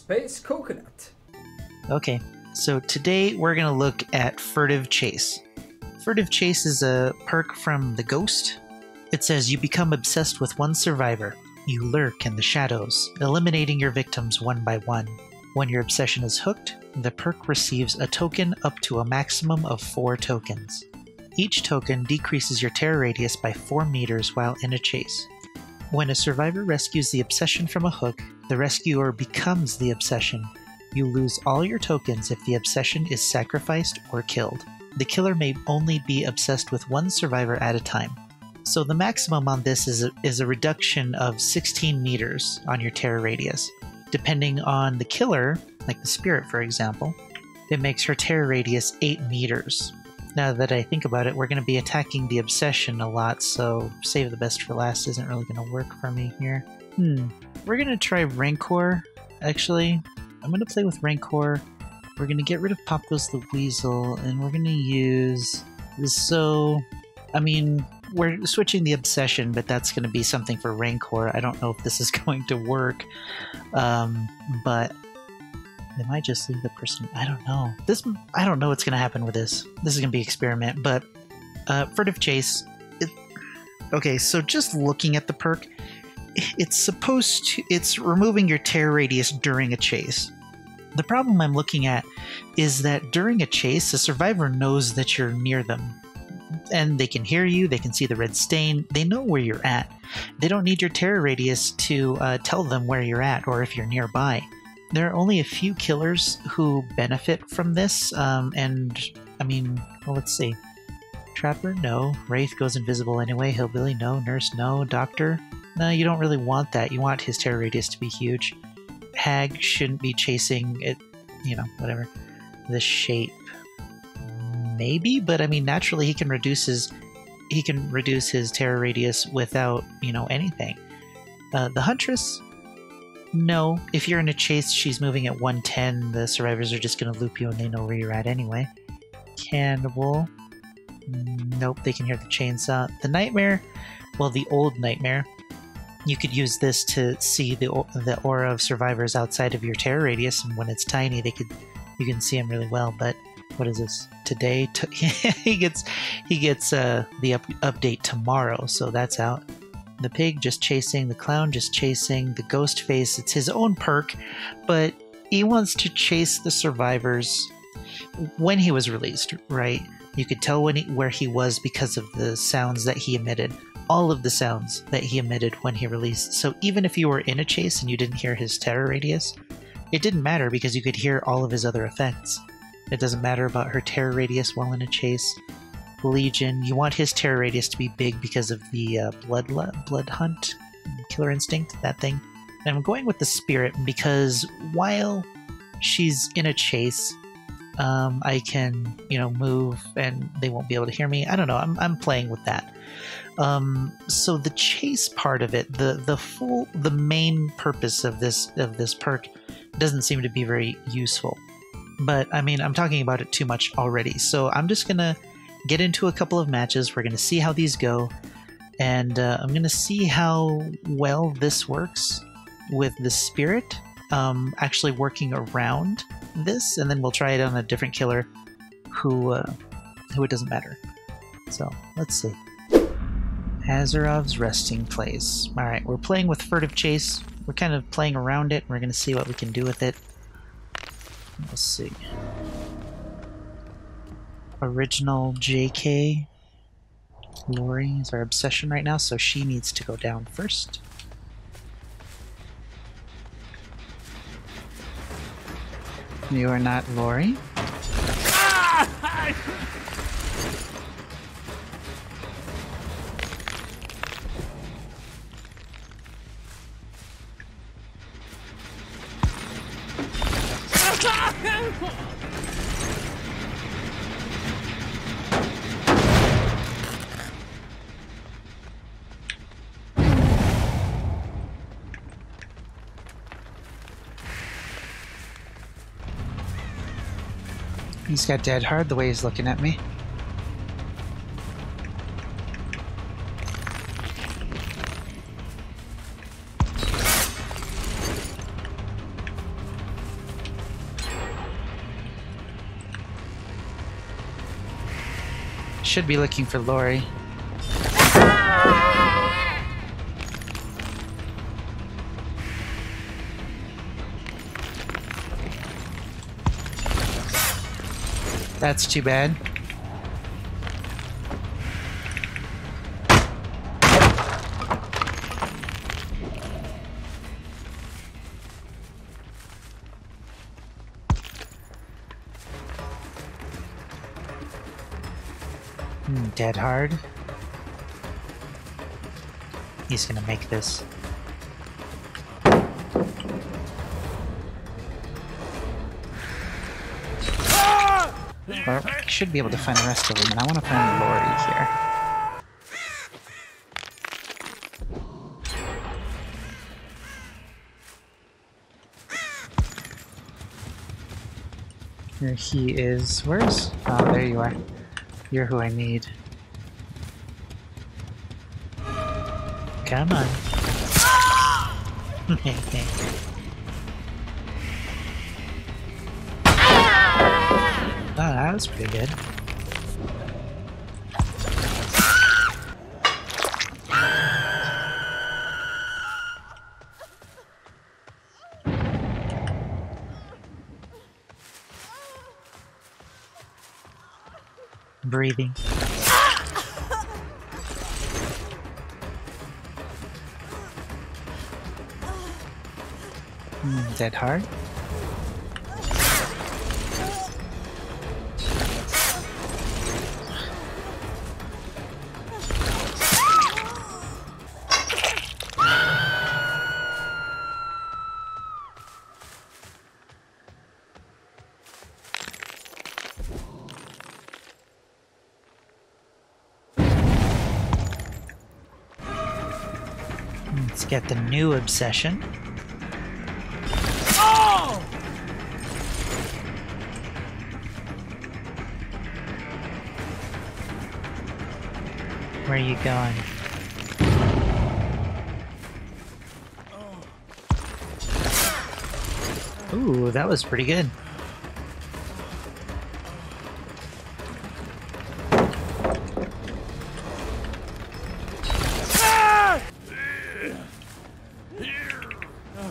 Space Coconut. Okay, so today we're going to look at Furtive Chase. Furtive Chase is a perk from the Ghost. It says you become obsessed with one survivor. You lurk in the shadows, eliminating your victims one by one. When your obsession is hooked, the perk receives a token up to a maximum of 4 tokens. Each token decreases your terror radius by 4 meters while in a chase. When a survivor rescues the obsession from a hook, the rescuer becomes the obsession. You lose all your tokens if the obsession is sacrificed or killed. The killer may only be obsessed with one survivor at a time. So the maximum on this is a reduction of 16 meters on your terror radius. Depending on the killer, like the spirit for example, it makes her terror radius 8 meters. Now that I think about it, we're going to be attacking the obsession a lot, so save the best for last isn't really going to work for me here. We're going to try Rancor, actually. I'm going to play with Rancor. We're going to get rid of Pop Goes the Weasel, and we're going to use this. So, I mean, we're switching the obsession, but that's going to be something for Rancor. I don't know if this is going to work, but they might just leave the person. I don't know. I don't know what's going to happen with this. This is going to be an experiment, but Furtive Chase. Okay, so just looking at the perk, it's removing your terror radius during a chase. The problem I'm looking at is that during a chase, the survivor knows that you're near them. And they can hear you, they can see the red stain, they know where you're at. They don't need your terror radius to tell them where you're at or if you're nearby. There are only a few killers who benefit from this, and I mean, well, let's see. Trapper, no. Wraith goes invisible anyway. Hillbilly, no. Nurse, no. Doctor, no, you don't really want that. You want his terror radius to be huge. Hag shouldn't be chasing it, you know, whatever. The shape, maybe, but I mean, naturally he can reduce his terror radius without, you know, anything. The Huntress, no. If you're in a chase, she's moving at 110. The survivors are just going to loop you and they know where you're at anyway. Cannibal, nope, they can hear the chainsaw. The Nightmare, well, the old Nightmare, you could use this to see the aura of survivors outside of your terror radius, and when it's tiny, you can see them really well. But what is this? Today, he gets the update tomorrow, so that's out. The Pig just chasing, the Clown just chasing, the Ghost Face, it's his own perk, but he wants to chase the survivors when he was released, right? You could tell where he was because of the sounds that he emitted. All of the sounds that he emitted when he released. So even if you were in a chase and you didn't hear his terror radius, it didn't matter because you could hear all of his other effects. It doesn't matter about her terror radius while in a chase. Legion, you want his terror radius to be big because of the blood hunt, killer instinct, that thing. And I'm going with the Spirit because while she's in a chase, I can, you know, move and they won't be able to hear me. I don't know. I'm playing with that. So the chase part of it, the main purpose of this perk doesn't seem to be very useful. But I mean, I'm talking about it too much already. So I'm just gonna get into a couple of matches. We're gonna see how these go, and I'm gonna see how well this works with the Spirit. Actually working around this, and then we'll try it on a different killer who it doesn't matter. So let's see. Azarov's resting place. Alright, we're playing with Furtive Chase. We're kind of playing around it. We're going to see what we can do with it. Let's see. Original JK. Lori is our obsession right now, so she needs to go down first. You are not Lori. He's got dead hard the way he's looking at me. should be looking for Lori. That's too bad. Dead hard. He's gonna make this. Or I should be able to find the rest of them, and I want to find Lori here. Here he is. Where's... Oh, there you are. You're who I need. Come on. Oh, that was pretty good. Breathing. Dead hard. Let's get the new obsession. Where are you going? Ooh, that was pretty good.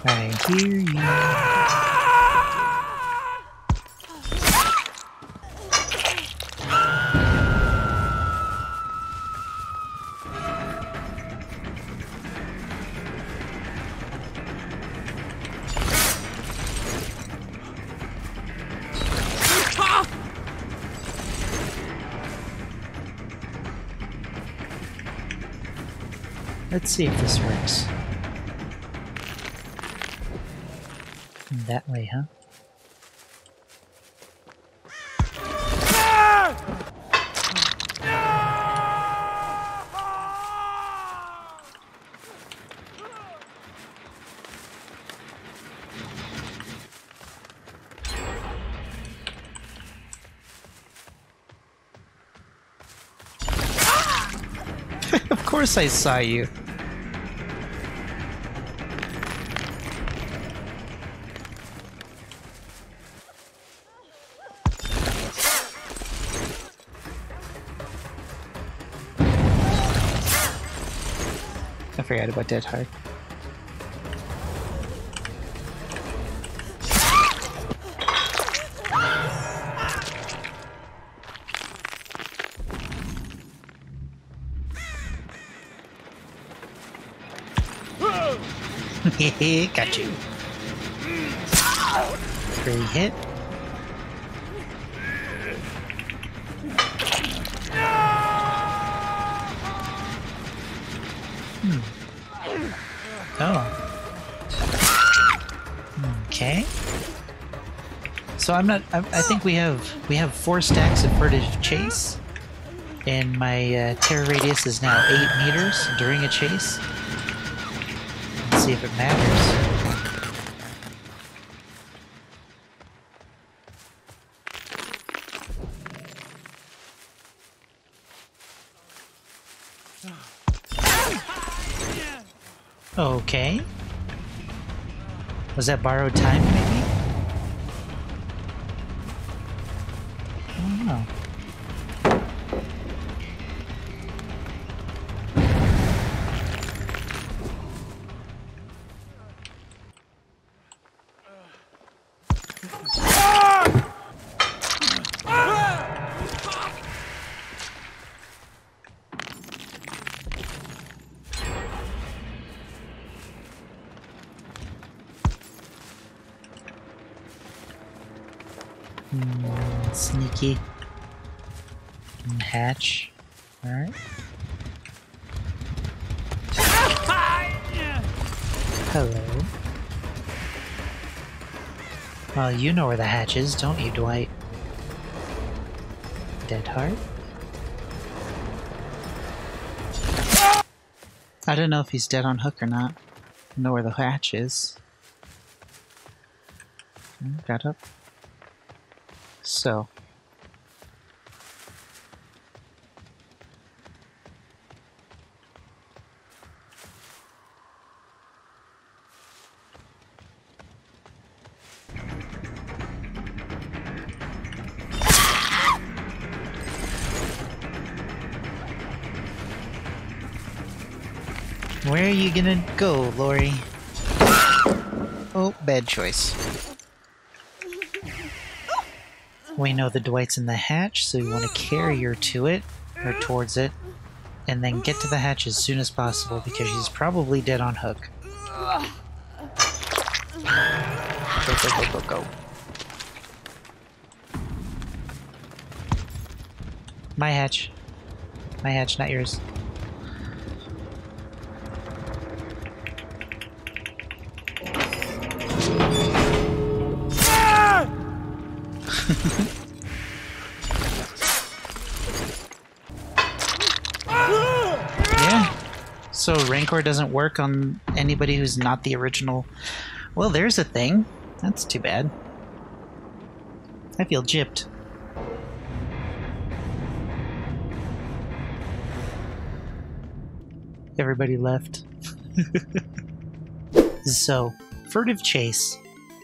I hear you. Let's see if this works. That way, huh? Of course I saw you. I forgot about Dead Hard. Got you. Great hit. Oh. Okay. So I'm not. I think we have 4 stacks of Furtive chase, and my terror radius is now 8 meters during a chase. Let's see if it matters. Okay. Was that borrowed time, maybe? I don't know. Sneaky. Hatch. Alright. Hello. Well, you know where the hatch is, don't you, Dwight? Dead heart? I don't know if he's dead on hook or not. I know where the hatch is. Got up. So. Where are you gonna go, Lori? Oh, bad choice. We know the Dwight's in the hatch, so we want to carry her to it, or towards it, and then get to the hatch as soon as possible because she's probably dead on hook. Go, go, go, go, go. My hatch. My hatch, not yours. Yeah. So Rancor doesn't work on anybody who's not the original. Well, there's a thing. That's too bad. I feel gypped. Everybody left. So, furtive chase.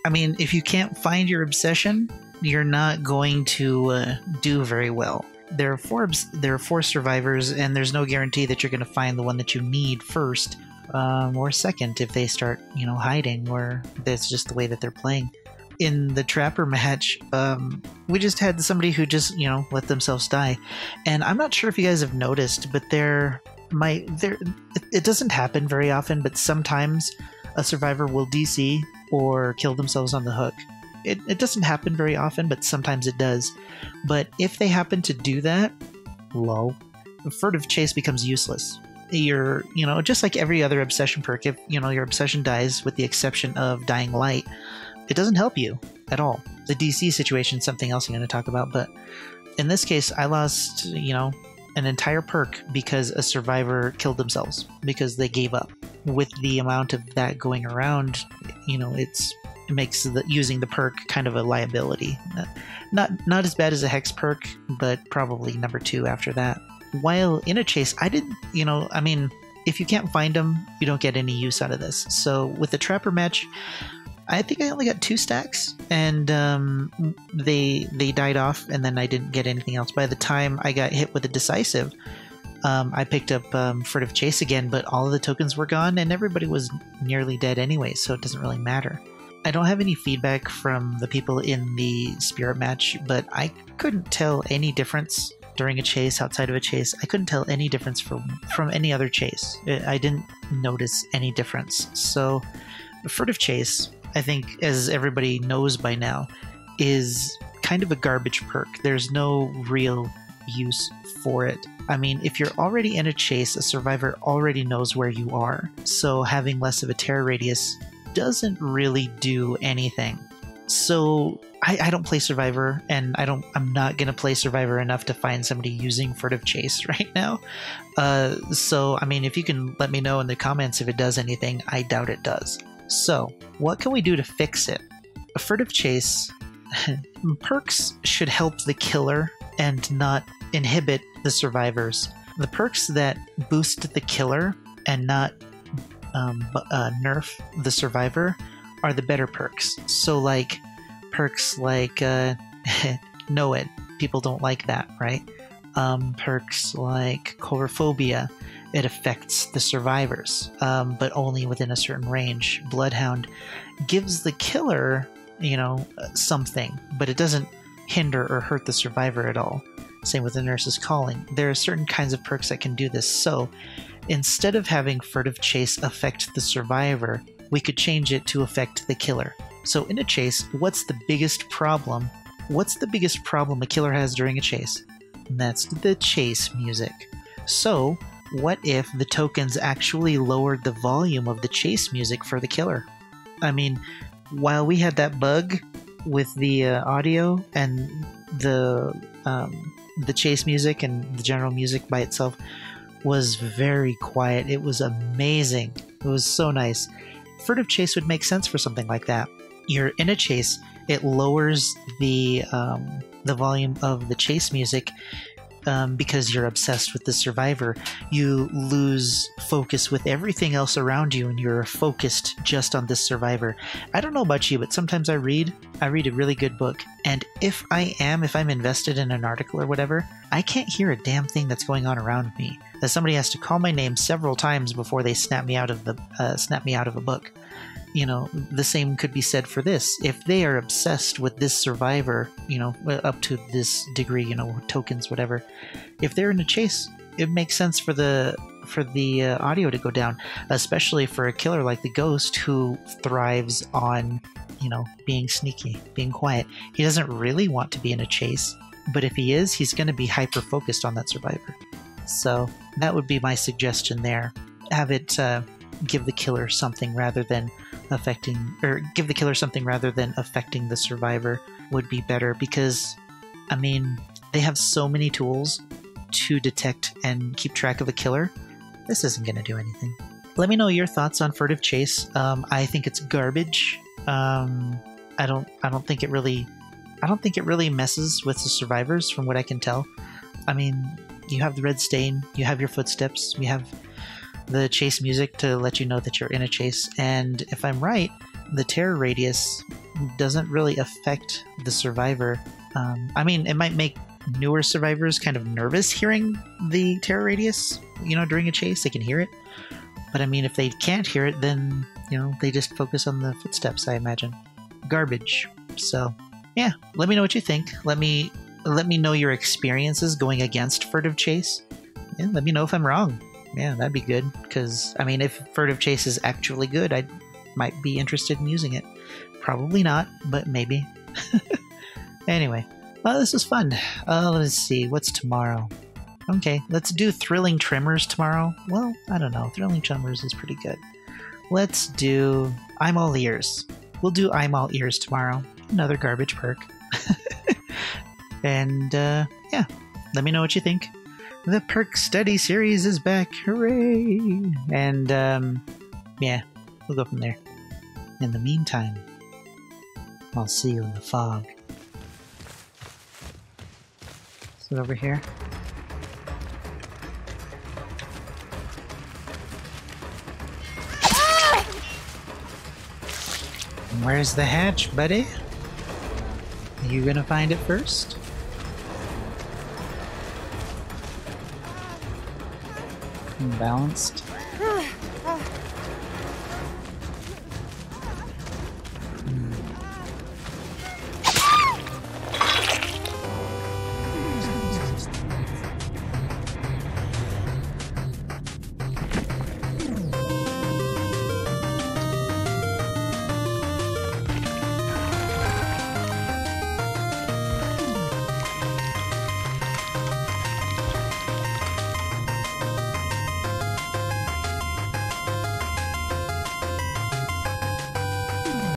I mean, if you can't find your obsession, you're not going to do very well. There are four survivors, and there's no guarantee that you're going to find the one that you need first or second if they start, hiding, or that's just the way that they're playing. In the Trapper match, we just had somebody who just, let themselves die, and I'm not sure if you guys have noticed, but it doesn't happen very often, but sometimes a survivor will DC or kill themselves on the hook. It doesn't happen very often, but sometimes it does. But if they happen to do that, lol, furtive chase becomes useless. You're, just like every other obsession perk, if, your obsession dies, with the exception of Dying Light, it doesn't help you at all. The DC situation is something else I'm going to talk about, but in this case, I lost, an entire perk because a survivor killed themselves because they gave up. With the amount of that going around, it makes using the perk kind of a liability. Not as bad as a hex perk, but probably number 2 after that. While in a chase, I didn't, if you can't find them, you don't get any use out of this. So with the Trapper match, I think I only got 2 stacks, and they died off, and then I didn't get anything else. By the time I got hit with a decisive, I picked up Furtive Chase again, but all of the tokens were gone, and everybody was nearly dead anyway, so it doesn't really matter. I don't have any feedback from the people in the Spirit match, but I couldn't tell any difference during a chase, outside of a chase. I couldn't tell any difference from any other chase. I didn't notice any difference. So, Furtive Chase, I think, as everybody knows by now, is kind of a garbage perk. There's no real use for it. I mean, if you're already in a chase, a survivor already knows where you are, so having less of a terror radius doesn't really do anything. So I don't play Survivor, and I'm not gonna play Survivor enough to find somebody using Furtive Chase right now. So I mean, if you can let me know in the comments if it does anything, I doubt it does. So what can we do to fix it? A Furtive Chase perks should help the killer and not inhibit the survivors. The perks that boost the killer and not nerf the survivor are the better perks. So like perks like Know It, people don't like that, right? Perks like Coulrophobia, it affects the survivors, but only within a certain range. Bloodhound gives the killer, something, but it doesn't hinder or hurt the survivor at all. Same with the Nurse's Calling. There are certain kinds of perks that can do this, so instead of having Furtive Chase affect the survivor, we could change it to affect the killer. So in a chase, what's the biggest problem What's the biggest problem a killer has during a chase? And that's the chase music. So, what if the tokens actually lowered the volume of the chase music for the killer? I mean, while we had that bug with the audio and the chase music and the general music by itself was very quiet. It was amazing. It was so nice. Furtive chase would make sense for something like that. You're in a chase, it lowers the volume of the chase music because you're obsessed with the survivor. You lose focus with everything else around you and you're focused just on this survivor. I don't know about you, but sometimes I read a really good book, and if I'm invested in an article or whatever, I can't hear a damn thing that's going on around me, as somebody has to call my name several times before they snap me out of a book. You know, the same could be said for this. If they are obsessed with this survivor, you know, up to this degree, you know, tokens, whatever, if they're in a chase, it makes sense for the audio to go down, especially for a killer like the Ghost, who thrives on, you know, being sneaky, being quiet. He doesn't really want to be in a chase, but if he is, he's going to be hyper focused on that survivor. So that would be my suggestion there. Have it give the killer something rather than affecting the survivor would be better, because I mean, they have so many tools to detect and keep track of a killer. This isn't going to do anything. Let me know your thoughts on Furtive Chase. I think it's garbage. I don't think it really messes with the survivors, from what I can tell. I mean, you have the red stain, you have your footsteps, you have the chase music to let you know that you're in a chase, and if I'm right, the terror radius doesn't really affect the survivor. I mean, it might make newer survivors kind of nervous hearing the terror radius, you know, during a chase. They can hear it, but I mean, if they can't hear it, then, you know, they just focus on the footsteps, I imagine. Garbage. So yeah, let me know what you think. Let me know your experiences going against Furtive Chase. Yeah, let me know if I'm wrong. Yeah, that'd be good, because I mean, if Furtive Chase is actually good, I might be interested in using it. Probably not, but maybe. Anyway, well, this was fun. Let's see, what's tomorrow? Okay, let's do Thrilling Tremors tomorrow. Well, I don't know, Thrilling Tremors is pretty good. Let's do I'm All Ears. We'll do I'm All Ears tomorrow. Another garbage perk. And yeah, let me know what you think. The Perk Study series is back. Hooray! And yeah, we'll go from there. In the meantime, I'll see you in the fog. Is it over here? Where's the hatch, buddy? Are you gonna find it first? Balanced.